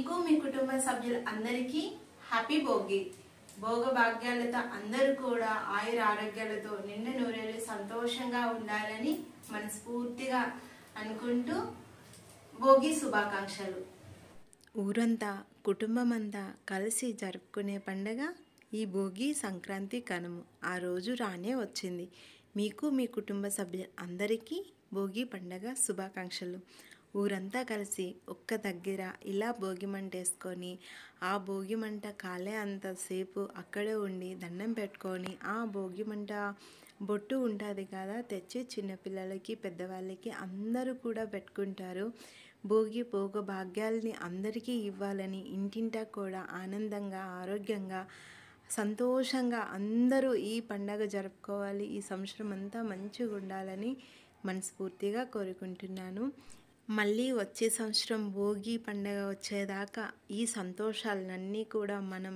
మీకు మీ కుటుంబ సభ్యులు అందరికీ హ్యాపీ భోగి. భోగ భాగ్యాలతో అందరూ కూడా ఆయుర ఆరోగ్యాలతో నిండు నూరేళ్ళు సంతోషంగా ఉండాలని మనస్ఫూర్తిగా అనుకుంటూ భోగి శుభాకాంక్షలు. ఊరంతా కుటుంబమంతా కలిసి జరుపుకునే పండగ ఈ భోగి సంక్రాంతి కనుమ. ఆ రోజు రానే వచ్చింది. మీకు మీ కుటుంబ సభ్యులు అందరికీ భోగి పండగ శుభాకాంక్షలు. ఊరంతా కలిసి ఒక్క దగ్గర ఇలా భోగి మంట వేసుకొని ఆ భోగి మంట కాలే అంతసేపు అక్కడే ఉండి దండం పెట్టుకొని ఆ భోగి మంట బొట్టు ఉంటుంది కదా తెచ్చి చిన్నపిల్లలకి పెద్దవాళ్ళకి అందరూ కూడా పెట్టుకుంటారు. భోగ భాగ్యాలని అందరికీ ఇవ్వాలని ఇంటింటా కూడా ఆనందంగా ఆరోగ్యంగా సంతోషంగా అందరూ ఈ పండగ జరుపుకోవాలి, ఈ సంవత్సరం అంతా మంచిగా ఉండాలని మనస్ఫూర్తిగా కోరుకుంటున్నాను. మళ్ళీ వచ్చే సంవత్సరం భోగి పండగ వచ్చేదాకా ఈ సంతోషాలన్నీ కూడా మనం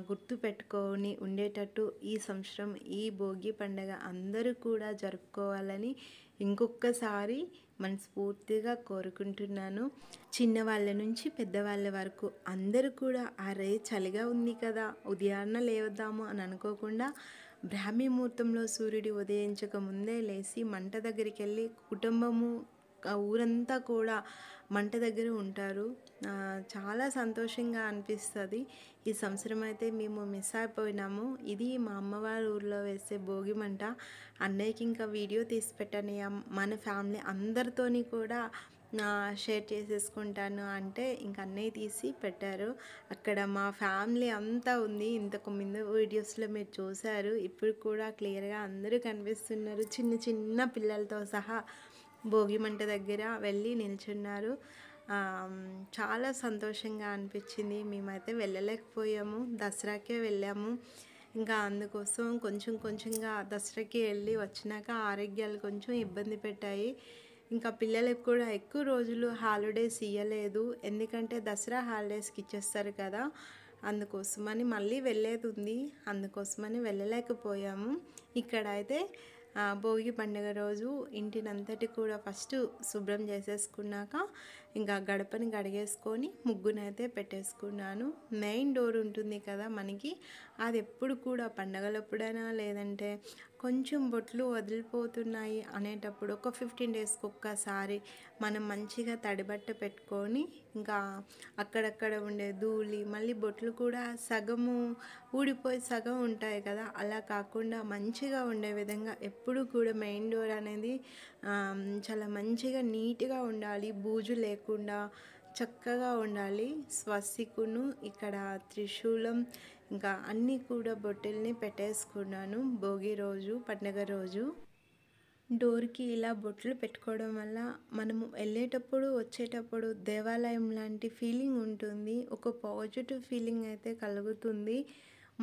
గుర్తు పెట్టుకొని ఉండేటట్టు ఈ సంవత్సరం ఈ భోగి పండగ అందరూ కూడా జరుపుకోవాలని ఇంకొకసారి మనస్ఫూర్తిగా కోరుకుంటున్నాను. చిన్నవాళ్ళ నుంచి పెద్దవాళ్ళ వరకు అందరూ కూడా అరే చలిగా ఉంది కదా ఉదయాన్న లేవద్దాము అని అనుకోకుండా బ్రాహ్మీ ముహూర్తంలో సూర్యుడు ఉదయించక ముందే లేచి మంట దగ్గరికి వెళ్ళి కుటుంబము ఊరంతా కూడా మంట దగ్గర ఉంటారు. చాలా సంతోషంగా అనిపిస్తుంది. ఈ సంవత్సరం అయితే మేము మిస్ అయిపోయినాము. ఇది మా అమ్మవారి ఊర్లో వేసే భోగి మంట. అన్నయ్యకి ఇంకా వీడియో తీసి పెట్టని మన ఫ్యామిలీ అందరితోని కూడా షేర్ చేసేసుకుంటాను అంటే ఇంక అన్నయ్య తీసి పెట్టారు. అక్కడ మా ఫ్యామిలీ అంతా ఉంది. ఇంతకు ముందు వీడియోస్లో మీరు చూశారు. ఇప్పుడు కూడా క్లియర్గా అందరూ కనిపిస్తున్నారు. చిన్న చిన్న పిల్లలతో సహా భోగి మంట దగ్గర వెళ్ళి నిల్చున్నారు. చాలా సంతోషంగా అనిపించింది. మేమైతే వెళ్ళలేకపోయాము, దసరాకే వెళ్ళాము. ఇంకా అందుకోసం కొంచెంగా దసరాకి వెళ్ళి వచ్చినాక ఆరోగ్యాలు కొంచెం ఇబ్బంది పెట్టాయి. ఇంకా పిల్లలకు కూడా ఎక్కువ రోజులు హాలిడేస్ ఇవ్వలేదు, ఎందుకంటే దసరా హాలిడేస్కి ఇచ్చేస్తారు కదా, అందుకోసమని మళ్ళీ వెళ్ళేది ఉంది, అందుకోసమని వెళ్ళలేకపోయాము. ఇక్కడ అయితే భోగి పండుగ రోజు ఇంటినంతటి కూడా ఫస్ట్ శుభ్రం చేసేసుకున్నాక ఇంకా గడపని కడిగేసుకొని ముగ్గునైతే పెట్టేసుకున్నాను. మెయిన్ డోర్ ఉంటుంది కదా మనకి, అది ఎప్పుడు కూడా పండగలప్పుడైనా లేదంటే కొంచెం బొట్లు వదిలిపోతున్నాయి అనేటప్పుడు ఒక 15 డేస్కి ఒక్కసారి మనం మంచిగా తడిబట్ట పెట్టుకొని ఇంకా అక్కడక్కడ ఉండే ధూళి మళ్ళీ బొట్లు కూడా సగము ఊడిపోయి సగం ఉంటాయి కదా, అలా కాకుండా మంచిగా ఉండే విధంగా ఎప్పుడు కూడా మెయిన్ డోర్ అనేది చాలా మంచిగా నీట్గా ఉండాలి, బూజు లేకుండా చక్కగా ఉండాలి. స్వస్తికును ఇక్కడ త్రిశూలం ఇంకా అన్నీ కూడా బొట్టెల్ని పెట్టేసుకున్నాను. భోగి రోజు పండగ రోజు డోర్కి ఇలా బొట్లు పెట్టుకోవడం వల్ల మనము వెళ్ళేటప్పుడు వచ్చేటప్పుడు దేవాలయం లాంటి ఫీలింగ్ ఉంటుంది, ఒక పాజిటివ్ ఫీలింగ్ అయితే కలుగుతుంది.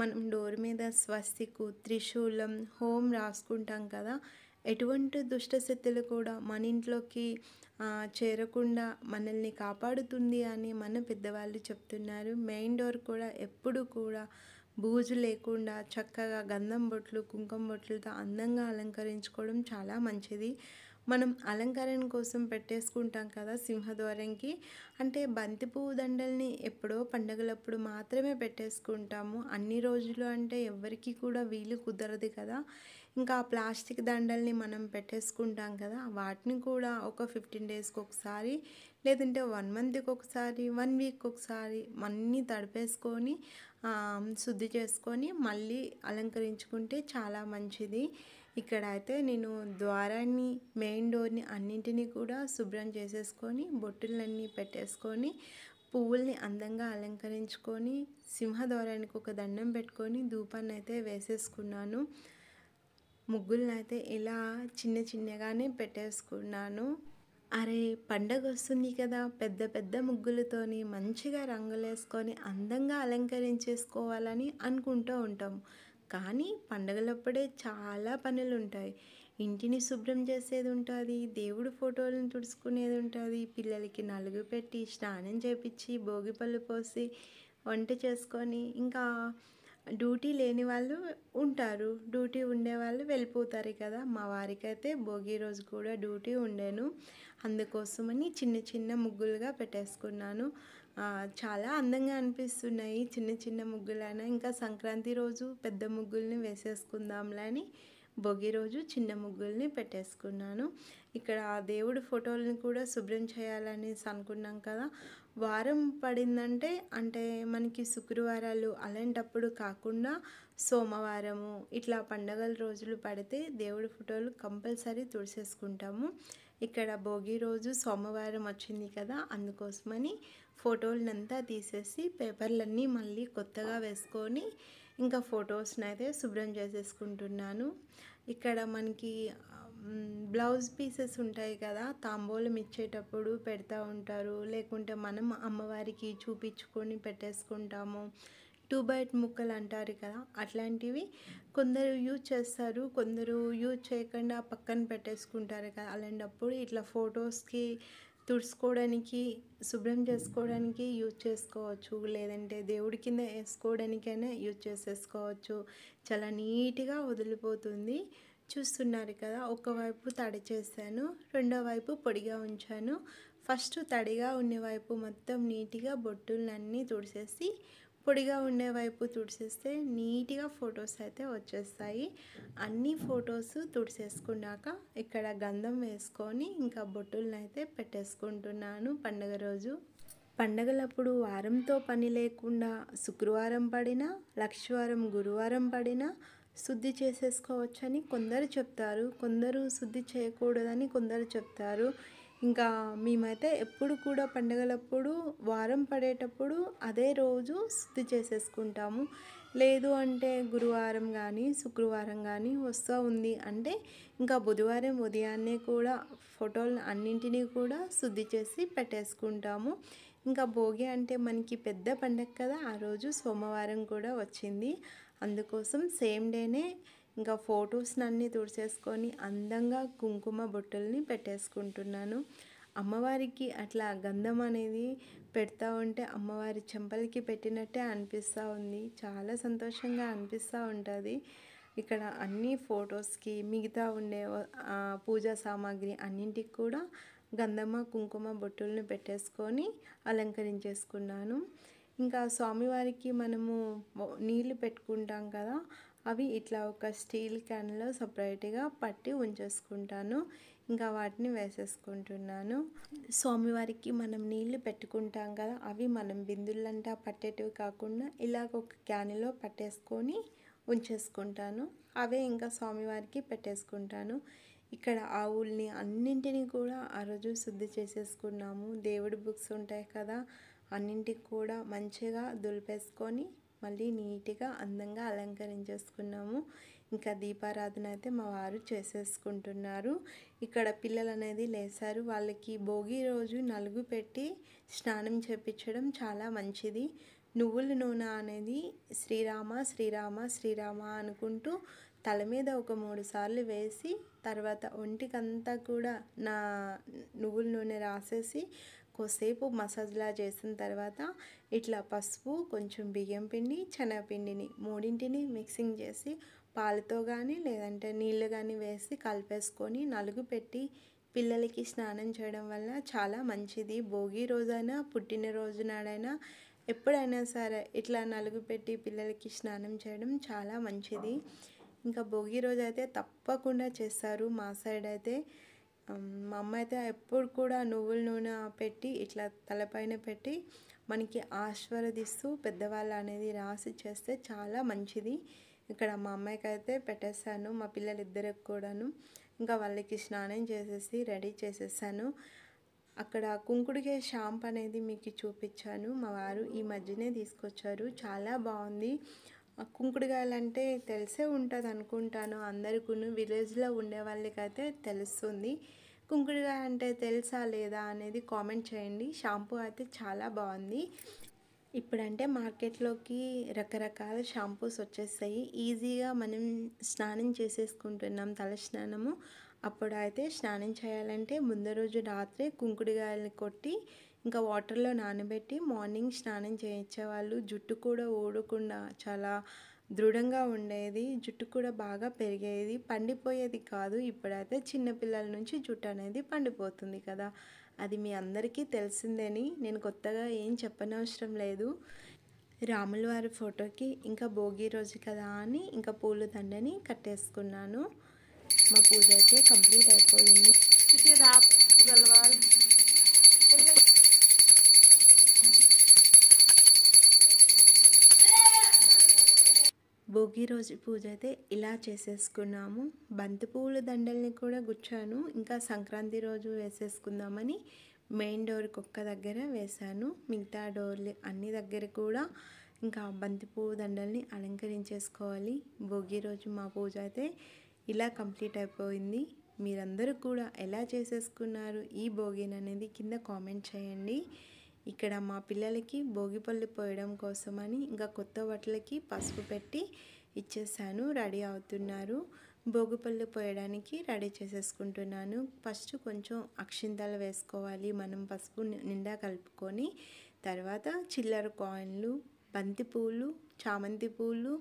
మనం డోర్ మీద స్వస్తికు త్రిశూలం హోం రాసుకుంటాం కదా, ఎటువంటి దుష్టశక్తులు కూడా మన ఇంట్లోకి చేరకుండా మనల్ని కాపాడుతుంది అని మన పెద్దవాళ్ళు చెప్తున్నారు. మెయిన్ డోర్ కూడా ఎప్పుడు కూడా బూజు లేకుండా చక్కగా గంధం బొట్లు కుంకుమ బొట్లతో అందంగా అలంకరించుకోవడం చాలా మంచిది. మనం అలంకరణ కోసం పెట్టేసుకుంటాం కదా సింహద్వారంకి, అంటే బంతిపువ్వు దండల్ని ఎప్పుడో పండగలప్పుడు మాత్రమే పెట్టేసుకుంటాము, అన్ని రోజులు అంటే ఎవరికి కూడా వీలు కుదరదు కదా. ఇంకా ప్లాస్టిక్ దండల్ని మనం పెట్టేసుకుంటాం కదా, వాటిని కూడా ఒక 15 డేస్కి ఒకసారి లేదంటే 1 మంత్కి ఒకసారి 1 వీక్ ఒకసారి అన్నీ తడిపేసుకొని శుద్ధి చేసుకొని మళ్ళీ అలంకరించుకుంటే చాలా మంచిది. ఇక్కడ అయితే నేను ద్వారాన్ని మెయిన్ డోర్ని అన్నింటినీ కూడా శుభ్రం చేసేసుకొని బొట్టులన్నీ పెట్టేసుకొని పువ్వుల్ని అందంగా అలంకరించుకొని సింహద్వారానికి ఒక దండం పెట్టుకొని ధూపాన్ని అయితే వేసేసుకున్నాను. ముగ్గులను అయితే ఇలా చిన్నగానే పెట్టేసుకున్నాను. అరే పండగ వస్తుంది కదా, పెద్ద పెద్ద ముగ్గులతోని మంచిగా రంగులు వేసుకొని అందంగా అలంకరించేసుకోవాలని అనుకుంటూ ఉంటాం, కానీ పండగలప్పుడే చాలా పనులు ఉంటాయి. ఇంటిని శుభ్రం చేసేది ఉంటుంది, దేవుడి ఫోటోలను తుడుచుకునేది ఉంటుంది, పిల్లలకి నలుగు పెట్టి స్నానం చేపించి భోగిపళ్ళు పోసి వంట చేసుకొని ఇంకా డ్యూటీ లేని వాళ్ళు ఉంటారు, డ్యూటీ ఉండేవాళ్ళు వెళ్ళిపోతారు కదా. మా వారికైతే భోగి రోజు కూడా డ్యూటీ ఉండేను, అందుకోసమని చిన్న ముగ్గులుగా పెట్టేసుకున్నాను. చాలా అందంగా అనిపిస్తున్నాయి చిన్న చిన్న ముగ్గులైనా. ఇంకా సంక్రాంతి రోజు పెద్ద ముగ్గుల్ని వేసేసుకుందాంలే అని భోగి రోజు చిన్న ముగ్గుల్ని పెట్టేసుకున్నాను. ఇక్కడ ఆ దేవుడి ఫోటోలని కూడా శుభ్రం చేయాలనేసి అనుకున్నాం కదా. వారం పడిందంటే అంటే మనకి శుక్రవారాలు అలాంటప్పుడు కాకుండా సోమవారము ఇట్లా పండగల రోజులు పడితే దేవుడి ఫోటోలు కంపల్సరీ తుడిసేసుకుంటాము. ఇక్కడ భోగి రోజు సోమవారం వచ్చింది కదా, అందుకోసమని ఫోటోలనంతా తీసేసి పేపర్లన్నీ మళ్ళీ కొత్తగా వేసుకొని ఇంకా ఫొటోస్ని అయితే శుభ్రం చేసేసుకుంటున్నాను. ఇక్కడ మనకి బ్లౌజ్ పీసెస్ ఉంటాయి కదా, తాంబూలం ఇచ్చేటప్పుడు పెడతా ఉంటారు, లేకుంటే మనం అమ్మవారికి చూపించుకొని పెట్టేసుకుంటాము. 2x ముక్కలు అంటారు కదా, అట్లాంటివి కొందరు యూజ్ చేస్తారు, కొందరు యూజ్ చేయకుండా పక్కన పెట్టేసుకుంటారు కదా. అలాంటప్పుడు ఇట్లా ఫొటోస్కి తుడుచుకోవడానికి శుభ్రం చేసుకోవడానికి యూజ్ చేసుకోవచ్చు, లేదంటే దేవుడి కింద వేసుకోవడానికైనా యూజ్ చేసేసుకోవచ్చు. చాలా నీట్గా వదిలిపోతుంది. చూస్తున్నారు కదా, ఒకవైపు తడి చేశాను, రెండో వైపు పొడిగా ఉంచాను. ఫస్ట్ తడిగా ఉండే వైపు మొత్తం నీట్గా బొట్టులన్నీ తుడిచేసి పొడిగా ఉండే వైపు తుడిచేస్తే నీట్గా ఫొటోస్ అయితే వచ్చేస్తాయి. అన్ని ఫొటోస్ తుడిచేసుకున్నాక ఇక్కడ గంధం వేసుకొని ఇంకా బొట్టులను అయితే పెట్టేసుకుంటున్నాను. పండుగ రోజు పండగలప్పుడు వారంతో పని లేకుండా శుక్రవారం పడినా, లక్షవారం గురువారం పడినా శుద్ధి చేసేసుకోవచ్చని కొందరు చెప్తారు, కొందరు శుద్ధి చేయకూడదని కొందరు చెప్తారు. ఇంకా మేమైతే ఎప్పుడు కూడా పండగలప్పుడు వారం పడేటప్పుడు అదే రోజు శుద్ధి చేసేసుకుంటాము. లేదు అంటే గురువారం కానీ శుక్రవారం కానీ వస్తూ ఉంది అంటే ఇంకా బుధవారం ఉదయాన్నే కూడా ఫోటోలు అన్నింటినీ కూడా శుద్ధి చేసి పెట్టేసుకుంటాము. ఇంకా భోగి అంటే మనకి పెద్ద పండగ కదా, ఆ రోజు సోమవారం కూడా వచ్చింది. అందుకోసం సేమ్ డేనే ఇంకా ఫొటోస్ని అన్నీ తుడిచేసుకొని అందంగా కుంకుమ బొట్టుల్ని పెట్టేసుకుంటున్నాను. అమ్మవారికి అట్లా గంధం అనేది పెడతా ఉంటే అమ్మవారి చెంపలకి పెట్టినట్టే అనిపిస్తూ ఉంది, చాలా సంతోషంగా అనిపిస్తూ ఉంటుంది. ఇక్కడ అన్ని ఫొటోస్కి మిగతా ఉండే పూజా సామాగ్రి అన్నింటికి కూడా గంధమ కుంకుమ బొట్టుల్ని పెట్టేసుకొని అలంకరించేసుకున్నాను. ఇంకా స్వామివారికి మనము నీళ్ళు పెట్టుకుంటాం కదా, అవి ఇట్లా ఒక స్టీల్ క్యాన్లో సపరేట్గా పట్టి ఉంచేసుకుంటాను. ఇంకా వాటిని వేసేసుకుంటున్నాను. స్వామివారికి మనం నీళ్లు పెట్టుకుంటాం కదా, అవి మనం బిందులంటా పట్టేటివి కాకుండా ఇలాగ ఒక క్యాన్లో పట్టేసుకొని ఉంచేసుకుంటాను. అవే ఇంకా స్వామివారికి పెట్టేసుకుంటాను. ఇక్కడ ఆవుల్ని అన్నింటినీ కూడా ఆ రోజు శుద్ధి చేసేసుకున్నాము. దేవుడి బుక్స్ ఉంటాయి కదా, అన్నింటికి కూడా మంచిగా దులిపేసుకొని మళ్ళీ నీట్గా అందంగా అలంకరించేసుకున్నాము. ఇంకా దీపారాధన అయితే మా వారు చేసేసుకుంటున్నారు. ఇక్కడ పిల్లలు అనేది లేసారు, వాళ్ళకి భోగి రోజు నలుగు పెట్టి స్నానం చేపించడం చాలా మంచిది. నువ్వుల నూనె అనేది శ్రీరామ శ్రీరామ శ్రీరామ అనుకుంటూ తల మీద ఒక 3 సార్లు వేసి తర్వాత ఒంటికంతా కూడా నా నువ్వుల నూనె రాసేసి కొద్దిసేపు మసాజ్లా చేసిన తర్వాత ఇట్లా పసుపు, కొంచెం బియ్యం పిండి, శనగపిండిని మూడింటిని మిక్సింగ్ చేసి పాలతో కానీ లేదంటే నీళ్ళు కానీ వేసి కలిపేసుకొని నలుగు పెట్టి పిల్లలకి స్నానం చేయడం వల్ల చాలా మంచిది. భోగి రోజైనా పుట్టినరోజు నాడైనా ఎప్పుడైనా సరే ఇట్లా నలుగు పెట్టి పిల్లలకి స్నానం చేయడం చాలా మంచిది. ఇంకా భోగి రోజు అయితే తప్పకుండా చేస్తారు మా సైడ్ అయితే. మా అమ్మ అయితే ఎప్పుడు కూడా నువ్వుల నూనె పెట్టి ఇట్లా తలపైన పెట్టి మనకి ఆశీర్వదిస్తూ పెద్దవాళ్ళు అనేది రాసి చేస్తే చాలా మంచిది. ఇక్కడ మా అమ్మాయికి అయితే పెట్టేశాను, మా పిల్లలిద్దరికి కూడాను. ఇంకా వాళ్ళకి స్నానం చేసేసి రెడీ చేసేసాను. అక్కడ కుంకుడుకాయ షాంప్ అనేది మీకు చూపించాను, మా వారు ఈ మధ్యనే తీసుకొచ్చారు, చాలా బాగుంది. కుంకుడుకాయలు అంటే తెలిసే ఉంటుంది అనుకుంటాను అందరికీ, విలేజ్లో ఉండే వాళ్ళకైతే తెలుస్తుంది. కుంకుడుకాయ అంటే తెలుసా లేదా అనేది కామెంట్ చేయండి. షాంపూ అయితే చాలా బాగుంది. ఇప్పుడంటే మార్కెట్లోకి రకరకాల షాంపూస్ వచ్చేస్తాయి, ఈజీగా మనం స్నానం చేసేసుకుంటున్నాం తల స్నానము. అప్పుడైతే స్నానం చేయాలంటే ముందు రోజు రాత్రే కుంకుడుకాయలని కొట్టి ఇంకా వాటర్లో నానబెట్టి మార్నింగ్ స్నానం చేయించేవాళ్ళు. జుట్టు కూడా ఊడకుండా చాలా దృఢంగా ఉండేది, జుట్టు కూడా బాగా పెరిగేది, పండిపోయేది కాదు. ఇప్పుడైతే చిన్నపిల్లల నుంచి జుట్టు అనేది పండిపోతుంది కదా, అది మీ అందరికీ తెలిసిందని నేను కొత్తగా ఏం చెప్పనవసరం లేదు. రాముల వారి ఫోటోకి ఇంకా భోగి రోజు కదా అని ఇంకా పూల దండని కట్టేసుకున్నాను. మా పూజ అయితే కంప్లీట్ అయిపోయింది. భోగి రోజు పూజ అయితే ఇలా చేసేసుకున్నాము. బంతి పువ్వుల దండల్ని కూడా గుచ్చాను. ఇంకా సంక్రాంతి రోజు వేసేసుకుందామని మెయిన్ డోర్కి ఒక్క దగ్గర వేశాను. మిగతా డోర్లు అన్ని దగ్గర కూడా ఇంకా బంతి పువ్వు దండల్ని అలంకరించేసుకోవాలి. భోగి రోజు మా పూజ అయితే ఇలా కంప్లీట్ అయిపోయింది. మీరందరూ కూడా ఎలా చేసేసుకున్నారు ఈ భోగిని అనేది కింద కామెంట్ చేయండి. ఇక్కడ మా పిల్లలకి భోగిపళ్ళు పోయడం కోసమని ఇంకా కొత్త బట్టలకి పసుపు పెట్టి ఇచ్చేసాను. రెడీ అవుతున్నారు. భోగిపళ్ళు పోయడానికి రెడీ చేసేసుకుంటున్నాను. ఫస్ట్ కొంచెం అక్షింతలు వేసుకోవాలి మనం పసుపు నిండా కలుపుకొని. తర్వాత చిల్లర కాయిన్లు, బంతి పూలు, చామంతి పూలు,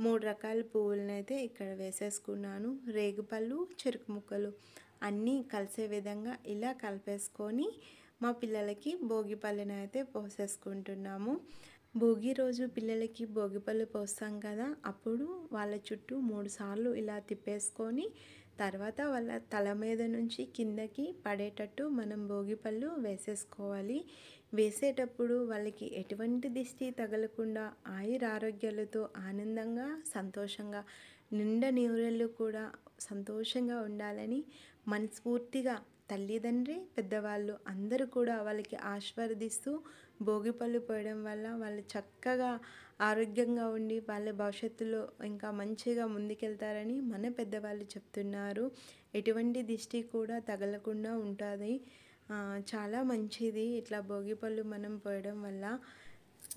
3 రకాల పువ్వులను అయితే ఇక్కడ వేసేసుకున్నాను. రేగుపళ్ళు, చెరుకు ముక్కలు అన్నీ కలిసే విధంగా ఇలా కలిపేసుకొని మా పిల్లలకి భోగిపళ్ళని అయితే పోసేసుకుంటున్నాము. భోగి రోజు పిల్లలకి భోగిపళ్ళు పోస్తాం కదా, అప్పుడు వాళ్ళ చుట్టూ 3 సార్లు ఇలా తిప్పేసుకొని తర్వాత వాళ్ళ తల మీద నుంచి కిందకి పడేటట్టు మనం భోగిపళ్ళు వేసేసుకోవాలి. వేసేటప్పుడు వాళ్ళకి ఎటువంటి దిష్టి తగలకుండా ఆయురారోగ్యాలతో ఆనందంగా సంతోషంగా నిండా నూరేళ్ళు కూడా సంతోషంగా ఉండాలని మనస్ఫూర్తిగా తల్లిదండ్రి పెద్దవాళ్ళు అందరూ కూడా వాళ్ళకి ఆశీర్వదిస్తూ భోగిపళ్ళు పోయడం వల్ల వాళ్ళు చక్కగా ఆరోగ్యంగా ఉండి వాళ్ళ భవిష్యత్తులో ఇంకా మంచిగా ముందుకెళ్తారని మన పెద్దవాళ్ళు చెప్తున్నారు. ఎటువంటి దిష్టి కూడా తగలకుండా ఉంటుంది. చాలా మంచిది ఇట్లా భోగిపళ్ళు మనం పోయడం వల్ల.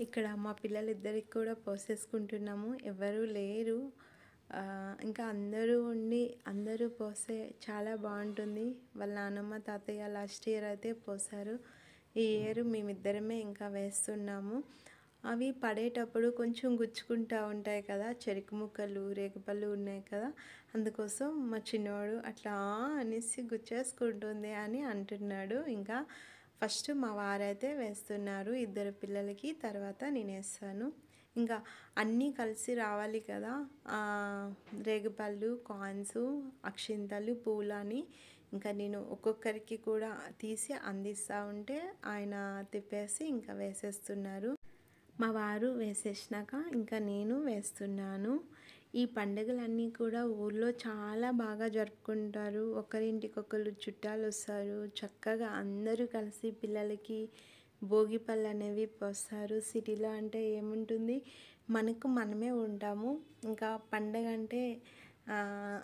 ఇక్కడ మా పిల్లలిద్దరికి కూడా పోసేసుకుంటున్నాము. ఎవరు లేరు, ఇంకా అందరూ ఉండి అందరూ పోస్తే చాలా బాగుంటుంది. వాళ్ళ నాన్నమ్మ తాతయ్య లాస్ట్ ఇయర్ అయితే పోసారు. ఈ ఇయర్ మేమిద్దరమే ఇంకా వేస్తున్నాము. అవి పడేటప్పుడు కొంచెం గుచ్చుకుంటూ ఉంటాయి కదా, చెరుకు ముక్కలు, రేగుపళ్ళు ఉన్నాయి కదా, అందుకోసం మా చిన్నవాడు అట్లా అనేసి గుచ్చేసుకుంటుంది అని అంటున్నాడు. ఇంకా ఫస్ట్ మా వారైతే వేస్తున్నారు 2 పిల్లలకి, తర్వాత నేను వేస్తాను. ఇంకా అన్నీ కలిసి రావాలి కదా, రేగుపళ్ళు, కాయిన్స్, అక్షింతలు, పూలని ఇంకా నేను ఒక్కొక్కరికి కూడా తీసి అందిస్తూ ఉంటే ఆయన తిప్పేసి ఇంకా వేసేస్తున్నారు. మా వారు వేసేసినాక ఇంకా నేను వేస్తున్నాను. ఈ పండుగలన్నీ కూడా ఊర్లో చాలా బాగా జరుపుకుంటారు. ఒకరింటికొకరు చుట్టాలు వస్తారు. చక్కగా అందరూ కలిసి పిల్లలకి భోగిపళ్ళు అనేవి పోస్తారు. సిటీలో అంటే ఏముంటుంది, మనకు మనమే ఉంటాము. ఇంకా పండగ అంటే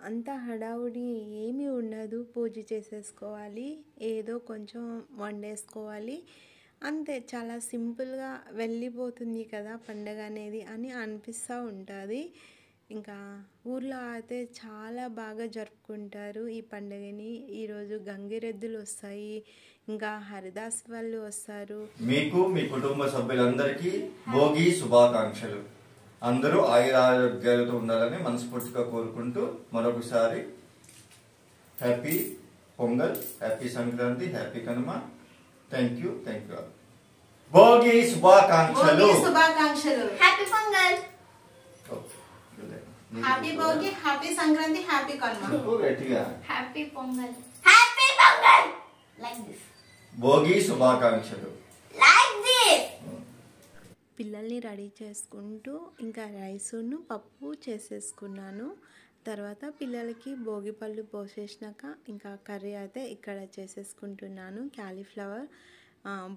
అంత హడావుడి ఏమీ ఉండదు. పూజ చేసేసుకోవాలి, ఏదో కొంచెం వండేసుకోవాలి, అంతే. చాలా సింపుల్గా వెళ్ళిపోతుంది కదా పండగ అనేది అని అనిపిస్తూ ఉంటుంది. ఇంకా ఊర్లో అయితే చాలా బాగా జరుపుకుంటారు ఈ పండుగని. ఈరోజు గంగిరెద్దులు వస్తాయి, ఇంకా హరిదాస్ వాళ్ళు వస్తారు. మీకు మీ కుటుంబ సభ్యులందరికీ భోగి శుభాకాంక్షలు. అందరూ ఆయురారోగ్యాలతో ఉండాలని మనస్ఫూర్తిగా కోరుకుంటూ మరొకసారి happy Pongal, happy Sankranti, happy Kanuma. Thank you. Bhogi శుభాకాంక్షలు. Happy Pongal, happy Bhogi, happy Sankranti, happy Kanuma. Happy Pongal, happy Pongal. Like this. Bhogi శుభాకాంక్షలు. Like this. పిల్లల్ని రెడీ చేసుకుంటూ ఇంకా రైసును పప్పు చేసేసుకున్నాను. తర్వాత పిల్లలకి భోగిపళ్ళు పోసేసినాక ఇంకా కర్రీ అయితే ఇక్కడ చేసేసుకుంటున్నాను. క్యాలీఫ్లవర్.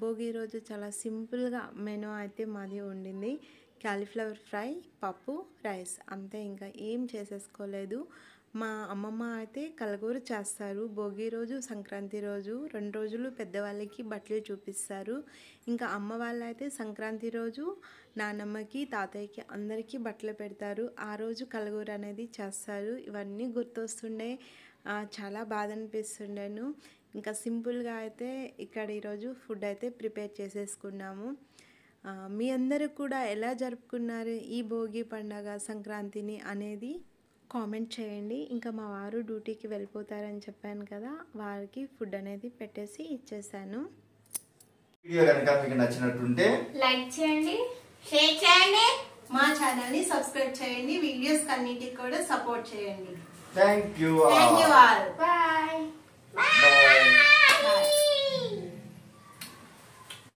భోగి రోజు చాలా సింపుల్గా మెనూ అయితే మాది ఉండింది. క్యాలీఫ్లవర్ ఫ్రై, పప్పు, రైస్, అంతే. ఇంకా ఏం చేసేసుకోలేదు. మా అమ్మమ్మ అయితే కలగూర చేస్తారు భోగి రోజు, సంక్రాంతి రోజు 2 రోజులు పెద్దవాళ్ళకి బట్టలు చూపిస్తారు. ఇంకా అమ్మ వాళ్ళైతే సంక్రాంతి రోజు నానమ్మకి, తాతయ్యకి అందరికీ బట్టలు పెడతారు. ఆ రోజు కలగూర అనేది చేస్తారు. ఇవన్నీ గుర్తొస్తుండే, చాలా బాధ అనిపిస్తుండేను. ఇంకా సింపుల్గా అయితే ఇక్కడ ఈరోజు ఫుడ్ అయితే ప్రిపేర్ చేసేసుకున్నాము. మీ అందరూ కూడా ఎలా జరుపుకున్నారు ఈ భోగి పండగ సంక్రాంతిని అనేది కామెంట్ చేయండి. ఇంకా మా వారు డ్యూటీకి వెళ్ళిపోతారని చెప్పాను కదా, వారికి ఫుడ్ అనేది పెట్టేసి ఇచ్చేసాను. వీడియో కనుక మీకు నచ్చినట్టుంటే లైక్ చేయండి, షేర్ చేయండి, మా ఛానల్ ని సబ్స్క్రైబ్ చేయండి, వీడియోస్ అన్నిటికి కూడా సపోర్ట్ చేయండి. Thank you all. Bye. Bye.